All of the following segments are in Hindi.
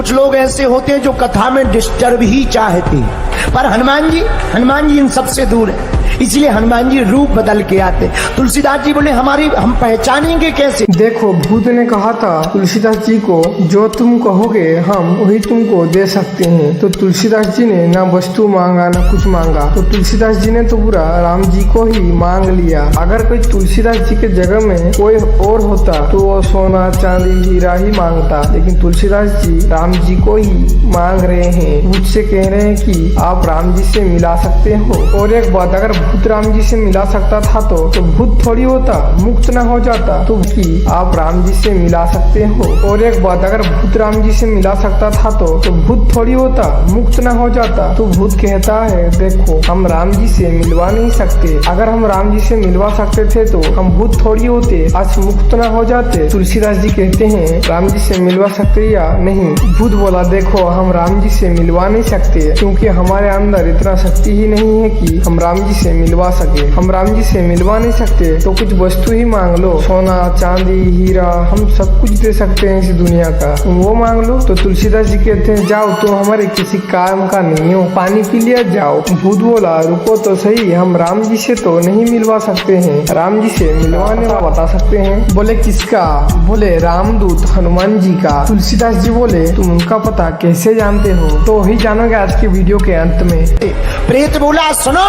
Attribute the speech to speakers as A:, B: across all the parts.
A: कुछ लोग ऐसे होते हैं जो कथा में डिस्टर्ब ही चाहते हैं, पर हनुमान जी इन सबसे दूर है, इसलिए हनुमान जी रूप बदल के आते। तुलसीदास जी बोले हम पहचानेंगे कैसे?
B: देखो, भूत ने कहा था तुलसीदास जी को, जो तुम कहोगे हम वही तुमको दे सकते हैं। तो तुलसीदास जी ने ना वस्तु मांगा ना कुछ मांगा, तो तुलसीदास जी ने तो पूरा राम जी को ही मांग लिया। अगर कोई तुलसीदास जी के जगह में कोई और होता तो वो सोना चांदी हीरा ही मांगता, लेकिन तुलसीदास जी राम जी को ही मांग रहे हैं। मुझसे कह रहे हैं कि आप राम जी से मिला सकते हो। और एक बात, अगर भूत राम जी से मिला सकता था तो भूत थोड़ी होता, मुक्त न हो जाता। तो कि आप राम जी से मिला सकते हो। और एक बात, अगर भूत राम जी से मिला सकता था तो भूत थोड़ी होता, मुक्त न हो जाता। तो भूत कहता है देखो, हम राम जी से मिलवा नहीं सकते। अगर हम राम जी से मिलवा सकते थे तो हम भूत थोड़ी होते, आज मुक्त न हो जाते। तुलसीदास जी कहते हैं राम जी से मिलवा सकते या नहीं? भूत बोला देखो, हम राम जी से मिलवा नहीं सकते, क्योंकि हमारे अंदर इतना शक्ति ही नहीं है कि हम राम जी से मिलवा सके। हम राम जी से मिलवा नहीं सकते तो कुछ वस्तु ही मांग लो, सोना चांदी हीरा, हम सब कुछ दे सकते हैं इस दुनिया का, तुम वो मांग लो। तो तुलसीदास जी कहते हैं जाओ, तुम हमारे किसी काम का नहीं हो, पानी पी लिया जाओ। भूत बोला रुको तो सही, हम राम जी से तो नहीं मिलवा सकते हैं, राम जी से मिलवाने वाला बता सकते हैं। बोले किसका? बोले रामदूत हनुमान जी का। तुलसीदास जी बोले तुम उनका पता कैसे जानते हो? तो वही जानोगे आज के वीडियो के अंत में।
A: प्रेत बोला सुनो,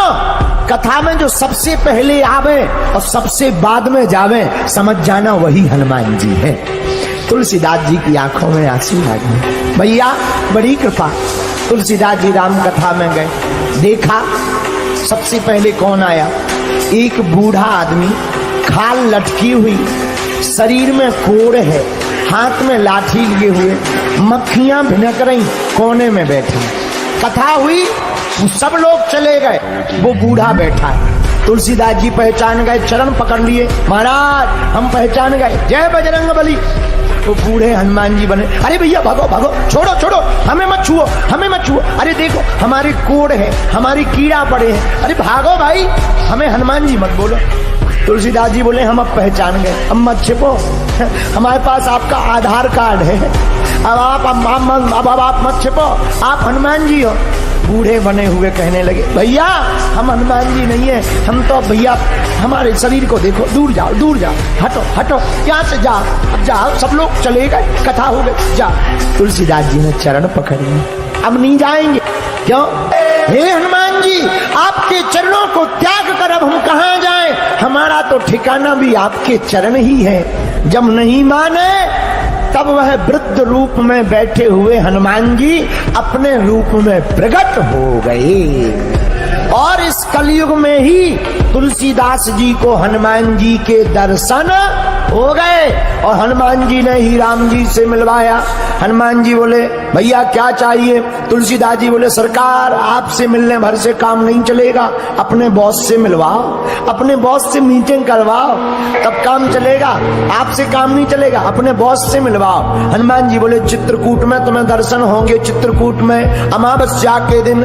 A: कथा में जो सबसे पहले आवे और सबसे बाद में जावे, समझ जाना वही हनुमान जी है। तुलसीदास जी की आंखों में आंसू आ गए। भैया बड़ी कृपा। तुलसीदास जी राम कथा में गए, देखा सबसे पहले कौन आया? एक बूढ़ा आदमी, खाल लटकी हुई, शरीर में कोड़ है, हाथ में लाठी लिए हुए, मक्खियां भिनक रही, कोने में बैठा। कथा हुई, सब लोग चले गए, वो बूढ़ा बैठा है। तुलसीदास जी पहचान गए, चरण पकड़ लिए, महाराज हम पहचान गए, जय बजरंग बली। वो बूढ़े हनुमान जी बने। अरे भैया भागो भागो, छोड़ो, हमें मत छुओ, हमें मत छुओ। अरे देखो हमारे कोड़ है, हमारी कीड़ा पड़े हैं, अरे भागो भाई, हमें हनुमान जी मत बोलो। तुलसीदास जी बोले हम अब पहचान गए, अब मत छिपो, हमारे पास आपका आधार कार्ड है, अब आप मत छिपो, आप हनुमान जी हो। बूढ़े बने हुए कहने लगे भैया हम हनुमान जी नहीं है, हम तो भैया हमारे शरीर को देखो, दूर जाओ, हटो यहाँ से जाओ, अब जाओ, सब लोग चले गए, कथा हो गई, जाओ। तुलसीदास जी ने चरण पकड़े, अब नहीं जाएंगे। क्यों? हे हनुमान जी, आपके चरणों को त्याग कर अब हम कहाँ जाएं? हमारा तो ठिकाना भी आपके चरण ही है। जब नहीं माने तब वह वृद्ध रूप में बैठे हुए हनुमान जी अपने रूप में प्रकट हो गए। और इस कलयुग में ही तुलसीदास जी को हनुमान जी के दर्शन हो गए और हनुमान जी ने ही राम जी से मिलवाया। हनुमान जी बोले भैया क्या चाहिए? तुलसीदास जी बोले सरकार आपसे मिलने भर से काम नहीं चलेगा, अपने बॉस से मिलवाओ, अपने बॉस से मीटिंग करवाओ, तब काम चलेगा, आपसे काम नहीं चलेगा, अपने बॉस से मिलवाओ। हनुमान जी बोले चित्रकूट में तुम्हें दर्शन होंगे, चित्रकूट में अमावस्या के दिन।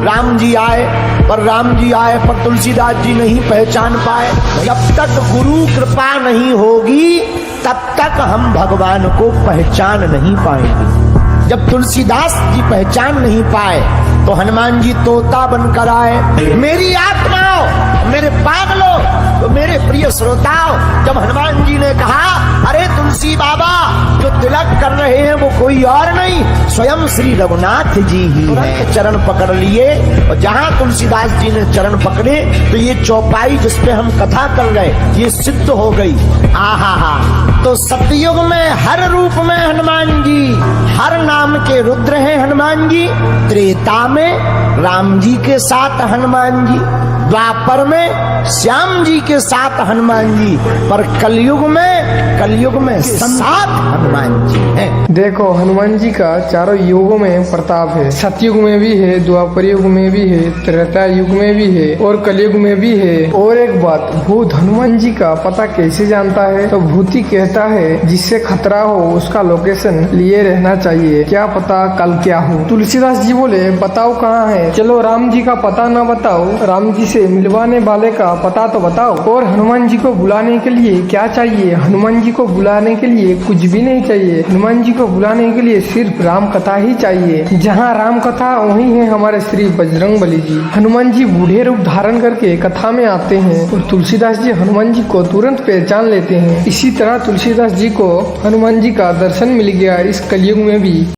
A: राम जी आए, पर राम जी आए पर तुलसीदास जी नहीं पहचान पाए। जब तक गुरु कृपा नहीं होगी तब तक हम भगवान को पहचान नहीं पाएंगे। जब तुलसीदास जी पहचान नहीं पाए तो हनुमान जी तोता बनकर आए। मेरी आत्माओं, मेरे पागलों, तो मेरे प्रिय श्रोताओं, जब हनुमान जी ने कहा अरे तुलसी बाबा जो तिलक कर रहे हैं वो कोई और नहीं स्वयं श्री रघुनाथ जी ही है, चरण पकड़ लिए। और जहां तुलसीदास जी ने चरण पकड़े तो ये चौपाई जिसपे हम कथा कर गए ये सिद्ध हो गई। तो सतयुग में हर रूप में हनुमान जी, हर नाम के रुद्र हैं हनुमान जी। त्रेता में राम जी के साथ हनुमान जी, द्वापर में श्याम जी के साथ हनुमान जी, पर कलयुग में सात हनुमान जी हैं।
B: देखो हनुमान जी का चारों युगों में प्रताप है, सतयुग में भी है, द्वापर युग में भी है, त्रेता युग में भी है और कलयुग में भी है। और एक बात, भूत हनुमान जी का पता कैसे जानता है? तो भूति कहता है जिससे खतरा हो उसका लोकेशन लिए रहना चाहिए, क्या पता कल क्या हो। तुलसीदास जी बोले बताओ कहाँ है? चलो राम जी का पता न बताओ, राम जी से से मिलवाने वाले का पता तो बताओ। और हनुमान जी को बुलाने के लिए क्या चाहिए? हनुमान जी को बुलाने के लिए कुछ भी नहीं चाहिए। हनुमान जी को बुलाने के लिए सिर्फ राम कथा ही चाहिए। जहाँ राम कथा वहीं है हमारे श्री बजरंगबली जी। हनुमान जी बूढ़े रूप धारण करके कथा में आते हैं और तुलसीदास जी हनुमान जी को तुरंत पहचान लेते हैं। इसी तरह तुलसीदास जी को हनुमान जी का दर्शन मिल गया इस कलयुग में भी।